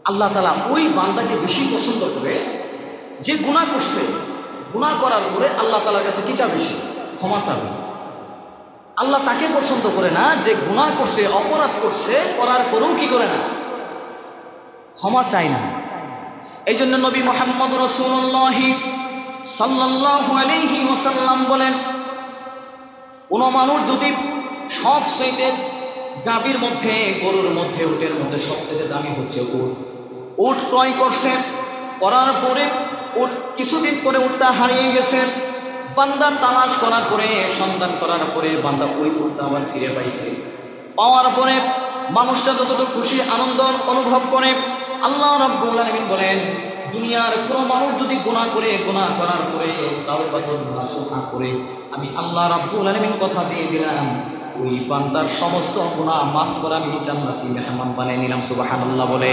আল্লাহ তাআলা ওই বান্দাকে বেশি পছন্দ করে যে গুনাহ করছে, গুনাহ করার পরে আল্লাহ তাআলার কাছে কি চাবে? বেশি ক্ষমা চাবে। আল্লাহ তাকে পছন্দ করে না যে গুনাহ করছে, অপরাধ করছে, করার পরেও কি করে না? ক্ষমা চায় না। এই জন্য নবী মুহাম্মদ রাসূলুল্লাহ সাল্লাল্লাহু আলাইহি ওয়াসাল্লাম বলেন, কোনো মানুষ যদি সবচেয়ে গাভীর মধ্যে, গরুর মধ্যে, উটের মধ্যে সবচেয়ে দামি হচ্ছে উট, উট ক্রয় করছে, করার পরে উট কিছুদিন পরে উটটা হারিয়ে গেছে, বান্দা তালাশ করার পরে, সন্ধান করার পরে বান্দা ওই উটটা আবার ফিরে পাইছে। পাওয়ার পরে মানুষটা যতটুকু খুশি আনন্দ অনুভব করে, আল্লাহ রাব্বুল আলামিন বলেন, দুনিয়ার কোনো মানুষ যদি গুনাহ করে, গুনাহ করার পরে তাওবা নসুহা করে, আমি আল্লাহ রাব্বুল আলামিন কথা দিয়ে দিলাম, ওই বান্দার সমস্ত গুনাহ মাফ করে আমি জান্নাতি মেহমান বানিয়ে নিলাম। সুবহানাল্লাহ বলে।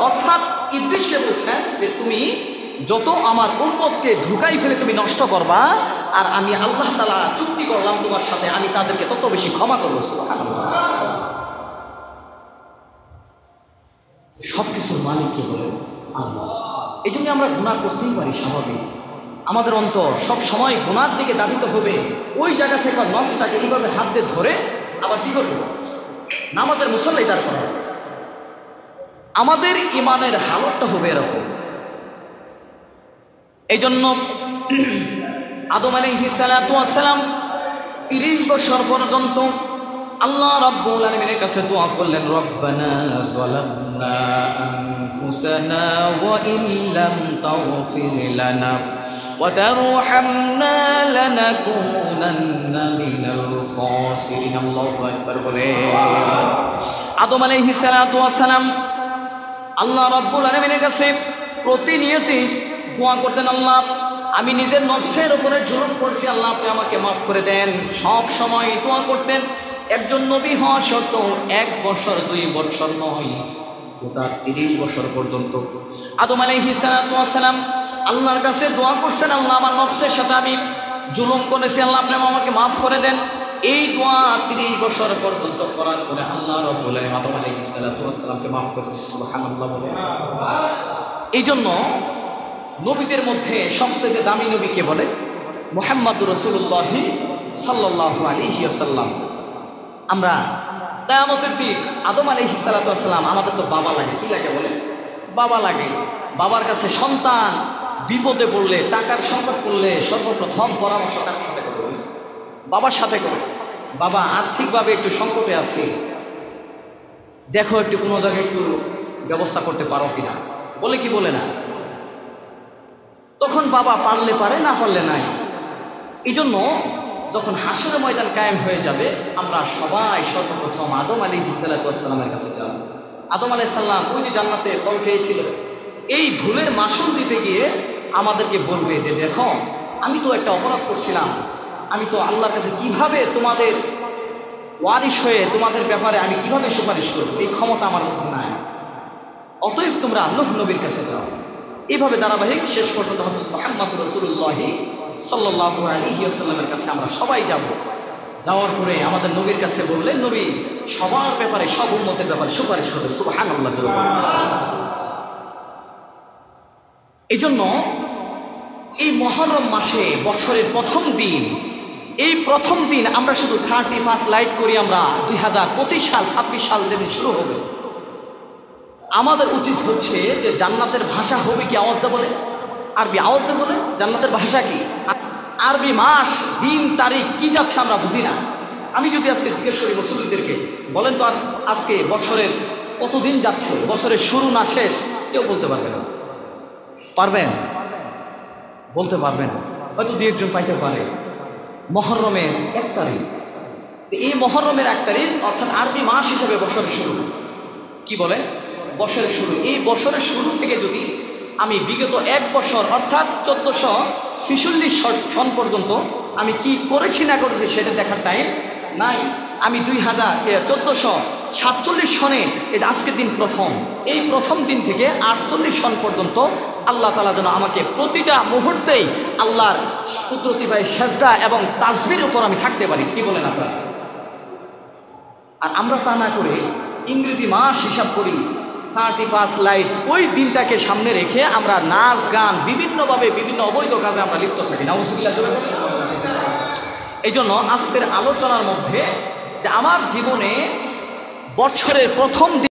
অর্থাৎ ইবলিসকে বলছেন যে তুমি যত আমার উম্মতকে ধোঁকায় ফেলে তুমি নষ্ট করবা, আর আমি আল্লাহ তাআলা চুক্তি করলাম তোমার সাথে, আমি তাদেরকে তত বেশি ক্ষমা করবো। সুবহানাল্লাহ। সবকিছুর মালিককে বলে আল্লাহ। এই জন্য আমরা গুনাহ করতেই পারি, স্বাভাবিক। আমাদের অন্তর সব সময় গুনার দিকে দাবিত হবে। ওই জায়গা থেকে নফসটাকে এইভাবে হাত দিয়ে ধরে আবার কি করবো? নামাজের মুসল্লাই দাঁড় করা। আমাদের ইমানের হালতটা হবে এরকম। এই জন্য আদম আলাইহিস সালাতু ওয়াস সালাম 30 বছর পর্যন্ত আল্লাহ রাব্বুল আলামিনের কাছে দোয়া করলেন, রব্বানা যালামনা আনফুসানা ওয়া ইল্লাম তাগফির লানা ওয়া তারহামনা লানাকুনান্না মিনাল খাসিরিন। আল্লাহু আকবার বলে। আদম আলাইহিস সালাতু ওয়াস সালাম আল্লাহ রাব্বুল আলামিনের কাছে প্রতিনিয়তই দোয়া করতেন, আল্লাহ আমি নিজের নফসের উপরে জুলুম করছি, আল্লাহ আপনি আমাকে মাফ করে দেন। সব সময় দোয়া করতেন। একজন নবী হওয়া সত্ত্বেও 1 বছর 2 বছর নয়, গোটা 30 বছর পর্যন্ত আদম আলাইহিস সালাতু ওয়াস সালাম আল্লাহর কাছে দোয়া করছেন, আল্লাহ আমার নফসের সাথে আমি জুলুম করেছি, আল্লাহ আপনি আমাকে মাফ করে দেন। এই দোয়া 30 বছর পর্যন্ত করার পরে আল্লাহ রাব্বুল আলামিন আদম আলাইহিস সালাতু ওয়াস সালামকে মাফ করে দিয়েছেন। সুবহানাল্লাহ বলে। এই জন্য নবীদের মধ্যে সবচেয়ে দামি নবীকে বলে মুহাম্মদুর রাসূলুল্লাহ সাল্লাল্লাহু আলাইহি ওয়াসাল্লাম। আমরা কিয়ামতের দিন আদম আলাইহিস সালাতু ওয়াস সালাম, আমাদের তো বাবা লাগে, কি লাগে বলে? বাবা লাগে। বাবার কাছে সন্তান বিপদে পড়লে, টাকার সংকট পড়লে সর্বপ্রথম পরামর্শ কার সাথে করবে? বাবার সাথে করে। বাবা আর্থিকভাবে একটু সংকটে আছে, দেখো একটু কোনো জায়গায় একটু ব্যবস্থা করতে পারো কিনা, বলে কি বলে না? তখন বাবা পারলে পারে, না পারলে নাই। এই জন্য যখন হাসরের ময়দান কায়েম হয়ে যাবে, আমরা সবাই সর্বপ্রথম আদম আলাইহিস সালাতু ওয়াস সালামের কাছে যাব। আদম আলাইহিস সালাম ওই যে জান্নাতে ফল খেয়েছিল, এই ভুলের মাসুল দিতে গিয়ে আমাদেরকে বলবে যে দেখো আমি তো একটা অপরাধ করছিলাম, আমি তো আল্লাহর কাছে কিভাবে তোমাদের ওয়ারিশ হয়ে তোমাদের ব্যাপারে আমি কিভাবে সুপারিশ করব, এই ক্ষমতা আমার মধ্যে নাই। অতএব তোমরা আল্লাহ নবীর কাছে যাও। এইভাবে ধারাবাহিক শেষ পর্যন্ত হযরত মুহাম্মদ রাসূলুল্লাহ সাল্লাল্লাহু আলাইহি ওয়াসাল্লামের কাছে আমরা সবাই যাব। যাওয়ার পরে আমাদের নবীর কাছে বললেন, নবী সবার ব্যাপারে, সব উম্মতের ব্যাপারে সুপারিশ করবে। সুবহানাল্লাহ। এই জন্য এই মুহররম মাসে বছরের প্রথম দিন, এই প্রথম দিন আমরা শুধু 31 লাইট করি আমরা 2025 সাল 26 সাল যেদিন শুরু হবে, আমাদের উচিত হচ্ছে যে জান্নাতের ভাষা হবে কি? আওয়াজটা বলে, আরবি আওয়াজটা বলে। জান্নাতের ভাষা কি? আরবি মাস, দিন, তারিখ কি যাচ্ছে আমরা বুঝি না। আমি যদি আজকে জিজ্ঞেস করি মুসলিমদেরকে, বলেন তো আজকে বছরের কত দিন যাচ্ছে, বছরের শুরু না শেষ, কেউ বলতে পারবে না। পারবেন? বলতে পারবেন? হয়তো 2-1 জন পাইতে পারে। মুহররমের 1 তারিখ, এই মুহররমের 1 তারিখ অর্থাৎ আরবি মাস হিসেবে বছরের শুরু। কি বলে? বছরের শুরু। এই বছরের শুরু থেকে যদি আমি বিগত 1 বছর অর্থাৎ 1446 সন পর্যন্ত আমি কি করেছি না করেছি সেটা দেখার টাইম নাই। আমি 1447 সনে এই আজকের দিন প্রথম, এই প্রথম দিন থেকে 48 সন পর্যন্ত আল্লাহ তাআলা যেন আমাকে প্রতিটা মুহূর্তেই আল্লাহর কুদরতি ভাই সেজদা এবং তাসবির উপর আমি থাকতে পারি। কি বলেন আপনারা? আর আমরা তা না করে ইংরেজি মাস হিসাব করি, 31 লাইট ওই দিনটাকে সামনে রেখে আমরা নাচ গান বিভিন্নভাবে বিভিন্ন অবৈধ কাজে আমরা লিপ্ত থাকি। নাউজুবিল্লাহ। এই জন্য আজকের আলোচনার মধ্যে যে আমার জীবনে বছরের প্রথম